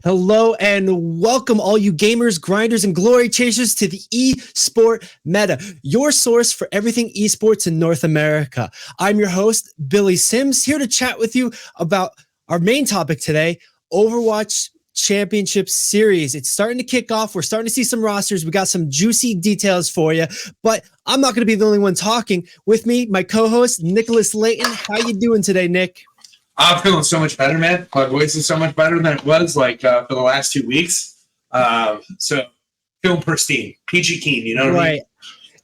Hello and welcome all you gamers, grinders, and glory chasers to the Esports Meta, your source for everything esports in North America. I'm your host, Billy Sims, here to chat with you about our main topic today, Overwatch Championship Series. It's starting to kick off. We're starting to see some rosters. We got some juicy details for you, but I'm not going to be the only one talking. With me, my co-host, Nicholas Layton. How you doing today, Nick? I'm feeling so much better, man. My voice is so much better than it was for the last 2 weeks. So feeling pristine, peachy keen. You know what I mean?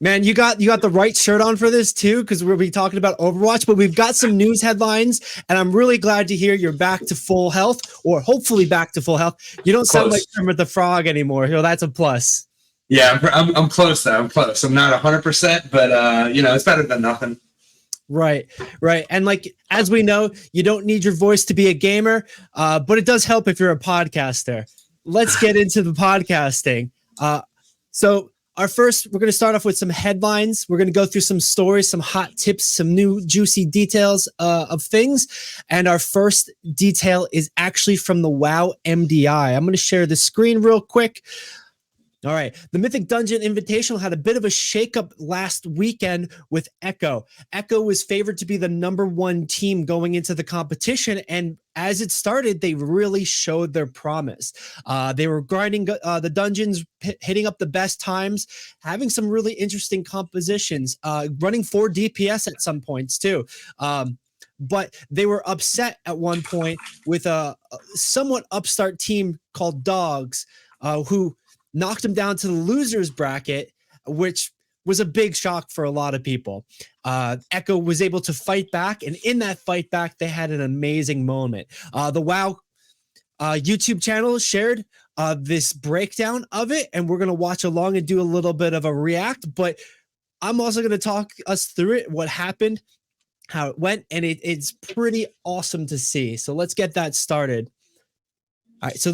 Man, you got the right shirt on for this too, because we'll be talking about Overwatch, but we've got some news headlines, and I'm really glad to hear you're back to full health, or hopefully back to full health. You don't sound like Kermit the Frog anymore. So that's a plus. Yeah, I'm close though. I'm close. I'm not 100%, but it's better than nothing. Right. And like, as we know, you don't need your voice to be a gamer, but it does help if you're a podcaster. Let's get into the podcasting. So we're going to start off with some headlines. We're going to go through some stories, some hot tips, some new juicy details of things. And our first detail is actually from the WoW MDI. I'm going to share the screen real quick. All right. The Mythic Dungeon Invitational had a bit of a shakeup last weekend with Echo. Echo was favored to be the #1 team going into the competition. And as it started, they really showed their promise. They were grinding the dungeons, hitting up the best times, having some really interesting compositions, running 4 DPS at some points too. But they were upset at one point with a somewhat upstart team called Dogs, who knocked him down to the losers bracket, which was a big shock for a lot of people. Echo was able to fight back, and in that fight back, they had an amazing moment. The WoW YouTube channel shared this breakdown of it, and we're going to watch along and do a little bit of a react, but I'm also going to talk us through it, what happened, how it went, and it's pretty awesome to see. So let's get that started. All right, so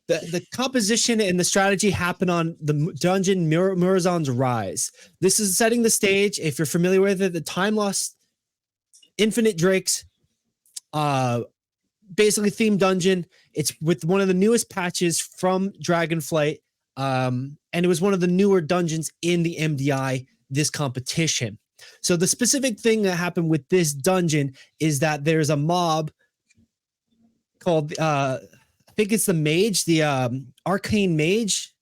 the composition and the strategy happen on the dungeon Murazon's Rise. This is setting the stage. If you're familiar with it, the Time Lost Infinite Drakes, basically themed dungeon. It's with one of the newest patches from Dragonflight, and it was one of the newer dungeons in the MDI, this competition. So the specific thing that happened with this dungeon is that there's a mob called I think it's the mage, the arcane mage,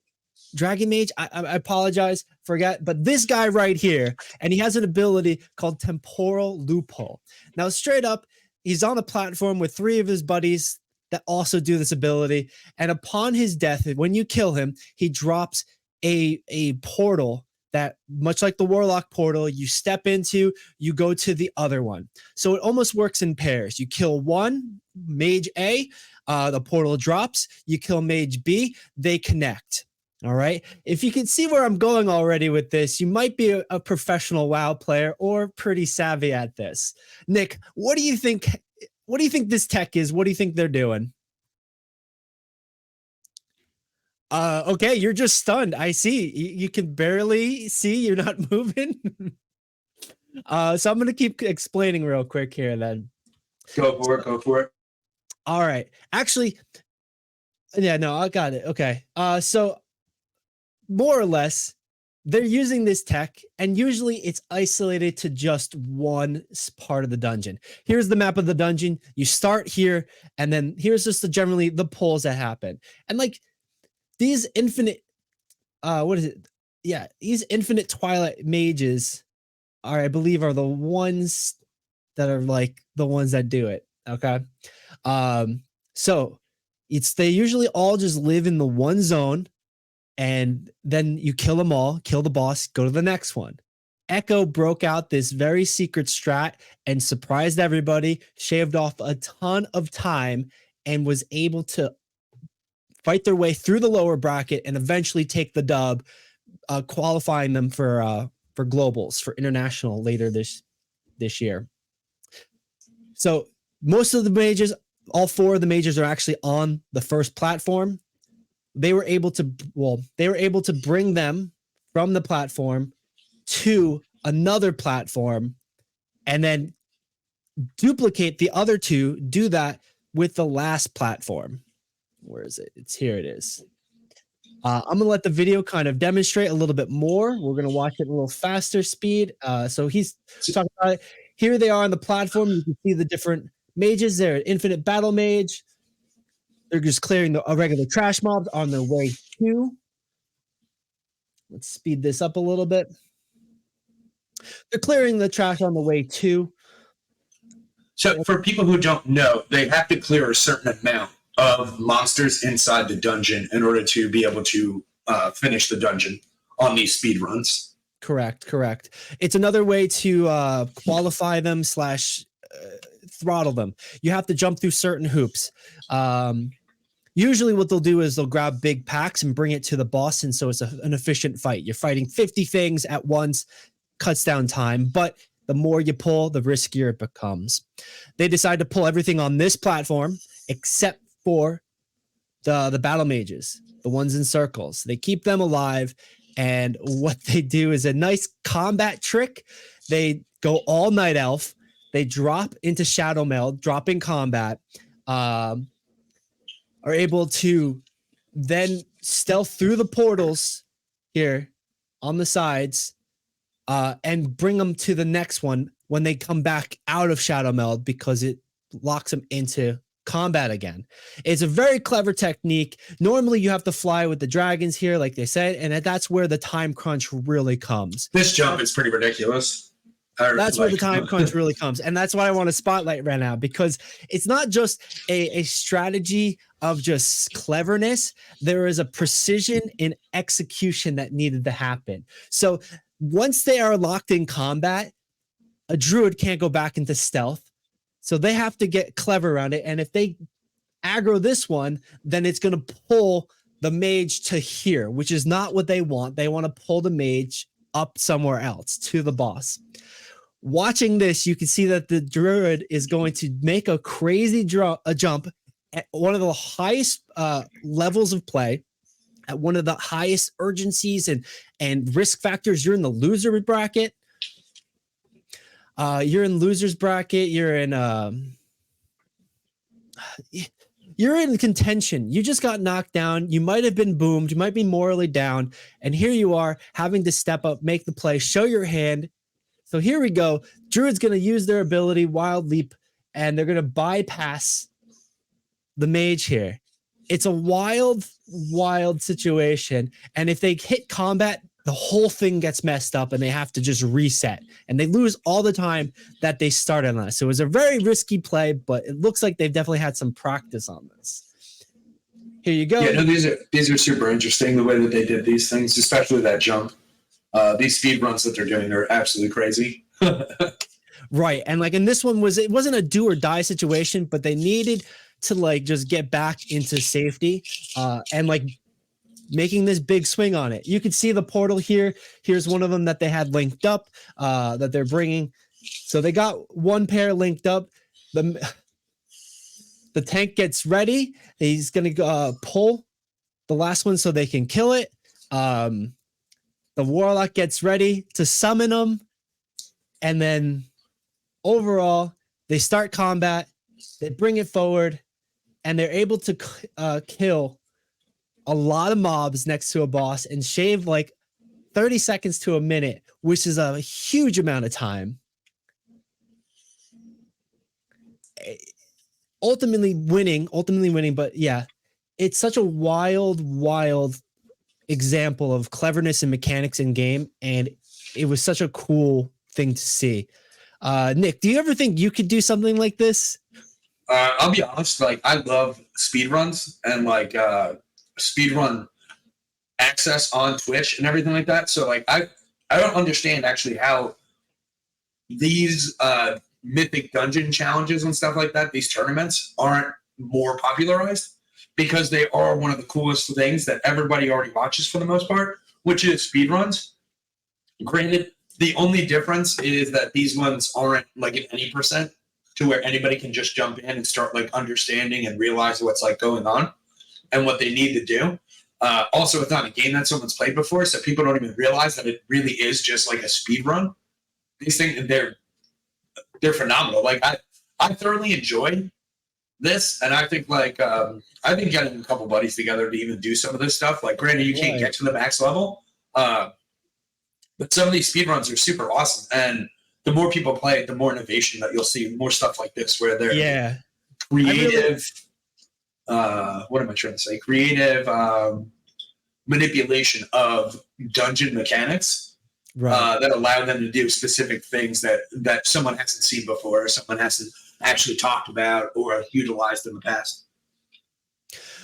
dragon mage. I apologize, forget. But this guy right here, and he has an ability called Temporal Loophole. Now, straight up, he's on a platform with 3 of his buddies that also do this ability. And upon his death, when you kill him, he drops a portal that, much like the Warlock portal, you step into, you go to the other one. So it almost works in pairs. You kill one, Mage A, the portal drops, you kill Mage B, they connect. All right. If you can see where I'm going already with this, you might be a professional WoW player or pretty savvy at this. Nick, what do you think? What do you think this tech is? What do you think they're doing? Okay, you're just stunned. I see. You can barely see. You're not moving. So I'm going to keep explaining real quick here then. Go for it. All right. Actually, yeah, no, I got it. Okay. So more or less, they're using this tech, and usually it's isolated to just one part of the dungeon. Here's the map of the dungeon. You start here, and then here's just generally the pulls that happen. And like these infinite, what is it? Yeah, these infinite Twilight mages I believe, are the ones that are like the ones that do it. Okay. So they usually all just live in the one zone, and then you kill them all, kill the boss, go to the next one. Echo broke out this very secret strat and surprised everybody, shaved off a ton of time, and was able to fight their way through the lower bracket and eventually take the dub, qualifying them for globals, for international later this year. So most of the majors, all 4 of the majors, are actually on the first platform. They were able to bring them from the platform to another platform and then duplicate the other 2, do that with the last platform. Where is it? It's here. It is. I'm going to let the video kind of demonstrate a little bit more. We're going to watch it a little faster speed. So he's talking about it. Here they are on the platform. You can see the different mages. They're an infinite battle mage. They're just clearing a regular trash mobs on their way to. Let's speed this up a little bit. They're clearing the trash on the way to. So for people who don't know, they have to clear a certain amount of monsters inside the dungeon in order to be able to finish the dungeon on these speed runs. Correct. It's another way to qualify them / throttle them. You have to jump through certain hoops. Usually what they'll do is they'll grab big packs and bring it to the boss, and so it's an efficient fight. You're fighting 50 things at once, cuts down time, but the more you pull, the riskier it becomes. They decide to pull everything on this platform except for the battle mages, the ones in circles. They keep them alive, and what they do is a nice combat trick. They go all night elf. They drop into shadow meld, drop in combat, are able to then stealth through the portals here on the sides and bring them to the next one when they come back out of shadow meld, because it locks them into combat again. It's a very clever technique. Normally you have to fly with the dragons here, like they said, and that's where the time crunch really comes. This jump is pretty ridiculous. That's where the time crunch really comes. And that's why I want to spotlight right now, because it's not just a strategy of just cleverness. There is a precision in execution that needed to happen. So once they are locked in combat, a druid can't go back into stealth. So they have to get clever around it. And if they aggro this one, then it's going to pull the mage to here, which is not what they want. They want to pull the mage up somewhere else to the boss. Watching this, you can see that the druid is going to make a crazy jump at one of the highest levels of play, at one of the highest urgencies and risk factors. You're in the loser bracket. You're in losers bracket. You're in contention. You just got knocked down. You might have been boomed. You might be morally down. And here you are having to step up, make the play, show your hand. So here we go. Druid's going to use their ability, Wild Leap, and they're going to bypass the mage here. It's a wild, wild situation. And if they hit combat, the whole thing gets messed up and they have to just reset. And they lose all the time that they started on this. So it was a very risky play, but it looks like they've definitely had some practice on this. Here you go. Yeah, no, these are super interesting, the way that they did these things, especially that jump. These speed runs that they're doing are absolutely crazy. Right. And like in this one, it wasn't a do or die situation, but they needed to like just get back into safety and like making this big swing on it. You can see the portal here. Here's one of them that they had linked up that they're bringing. So they got one pair linked up. The tank gets ready. He's going to pull the last one so they can kill it. The warlock gets ready to summon them. And then overall, they start combat. They bring it forward. And they're able to kill a lot of mobs next to a boss and shave like 30 seconds to a minute, which is a huge amount of time. Ultimately winning, but yeah, it's such a wild example of cleverness and mechanics in game, and it was such a cool thing to see. Nick, do you ever think you could do something like this? I'll be honest, like I love speedruns and like speedrun access on Twitch and everything like that. So like I don't understand actually how these mythic dungeon challenges and stuff like that, these tournaments aren't more popularized, because they are one of the coolest things that everybody already watches for the most part, which is speedruns. Granted, the only difference is that these ones aren't like at any percent to where anybody can just jump in and start like understanding and realize what's like going on and what they need to do. Also, it's not a game that someone's played before, so people don't even realize that it really is just like a speed run. These things, they're phenomenal. Like I thoroughly enjoy this, and I think I think getting a couple buddies together to even do some of this stuff. Like, granted, you can't get to the max level, but some of these speed runs are super awesome. And the more people play it, the more innovation that you'll see. More stuff like this where they're creative. What am I trying to say? Creative manipulation of dungeon mechanics that allow them to do specific things that someone hasn't seen before, or someone hasn't actually talked about or utilized in the past.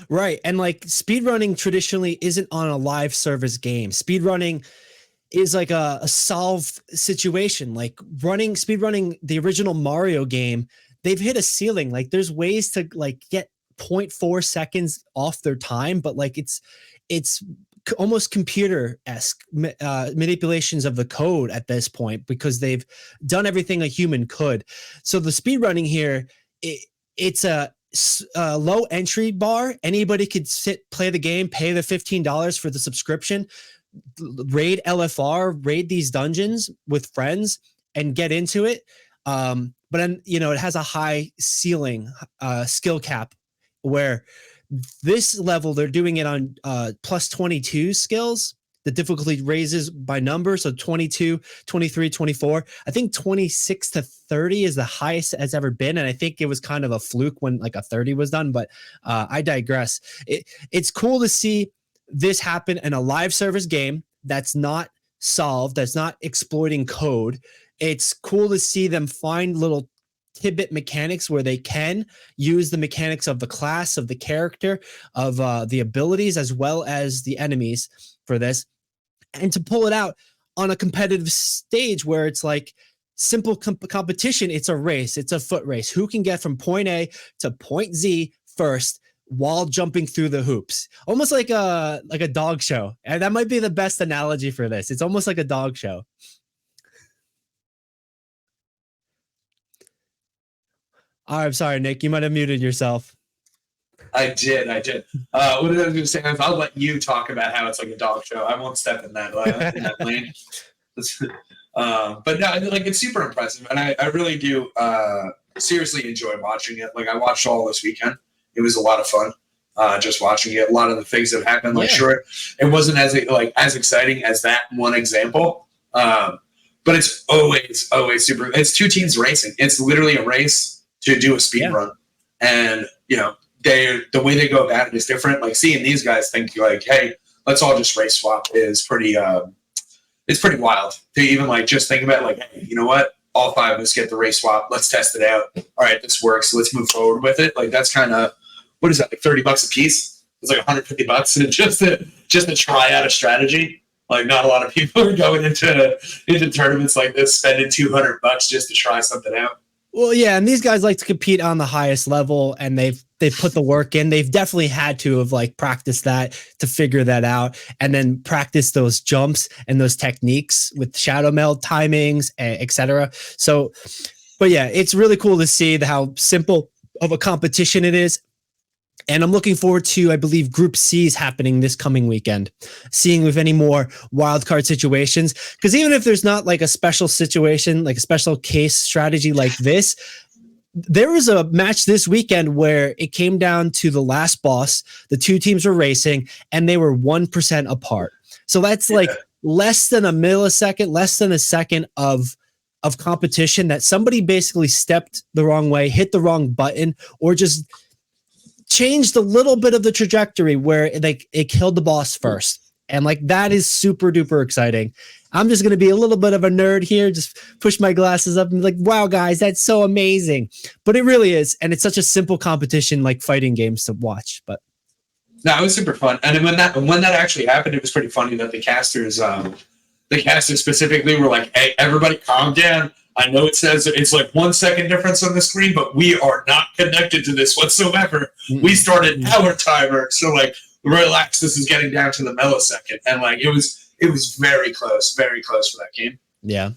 Right. And like speedrunning traditionally isn't on a live service game. Speedrunning is like a solved situation. Like speedrunning the original Mario game, they've hit a ceiling. Like there's ways to like get 0.4 seconds off their time, but like it's almost computer-esque manipulations of the code at this point, because they've done everything a human could. So the speedrunning here, it's a low entry bar. Anybody could play the game, pay the $15 for the subscription, raid LFR, raid these dungeons with friends, and get into it. But then, it has a high ceiling skill cap, where this level they're doing it on plus 22 skills. The difficulty raises by number, so 22, 23, 24. I think 26 to 30 is the highest it's ever been, and I think it was kind of a fluke when like a 30 was done, but I digress. It's cool to see this happen in a live service game that's not solved, that's not exploiting code. It's cool to see them find little tidbit mechanics where they can use the mechanics of the class, of the character, of the abilities, as well as the enemies for this, and to pull it out on a competitive stage where it's like simple competition. It's a race. It's a foot race. Who can get from point A to point Z first while jumping through the hoops? Almost like a dog show. And that might be the best analogy for this. It's almost like a dog show. I'm sorry, Nick. You might have muted yourself. I did. What did I was going to say? I'll let you talk about how it's like a dog show. I won't step in that lane. But no, like, it's super impressive, and I really do seriously enjoy watching it. Like, I watched all this weekend. It was a lot of fun just watching it. A lot of the things that happened, like, sure, it wasn't as exciting as that one example, but it's always super. It's two teams racing. It's literally a race to do a speed run, and the way they go about it is different. Like, seeing these guys think like, hey, let's all just race swap is pretty it's pretty wild to even like just think about, like, hey, you know what, all five of us get the race swap, let's test it out. All right, this works, let's move forward with it. Like, that's kind of, what is that, like $30 a piece? It's like $150 just to try out a strategy. Like, not a lot of people are going into tournaments like this spending $200 just to try something out. Well, yeah, and these guys like to compete on the highest level, and they've put the work in. They've definitely had to have like practiced that to figure that out, and then practice those jumps and those techniques with shadow meld timings, etc. So, but yeah, it's really cool to see how simple of a competition it is. And I'm looking forward to, I believe, Group C is happening this coming weekend, seeing if any more wildcard situations. Because even if there's not like a special situation, like a special case strategy like this, there was a match this weekend where it came down to the last boss. The two teams were racing, and they were 1% apart. So that's like less than a millisecond, less than a second of competition that somebody basically stepped the wrong way, hit the wrong button, or just changed a little bit of the trajectory where it killed the boss first. And like, that is super duper exciting. I'm just going to be a little bit of a nerd here, just push my glasses up and be like, wow, guys, that's so amazing. But it really is. And it's such a simple competition, like fighting games to watch. But no, it was super fun. And when that actually happened, it was pretty funny that the casters specifically were like, hey, everybody calm down. I know it says it's like 1 second difference on the screen, but we are not connected to this whatsoever. We started our timer, so like, relax. This is getting down to the millisecond, and like, it was very close for that game. Yeah,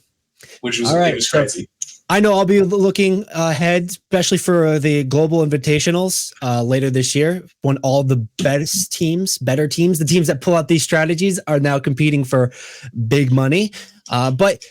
which was It was crazy. I know I'll be looking ahead, especially for the global invitationals later this year, when all the better teams, the teams that pull out these strategies, are now competing for big money. But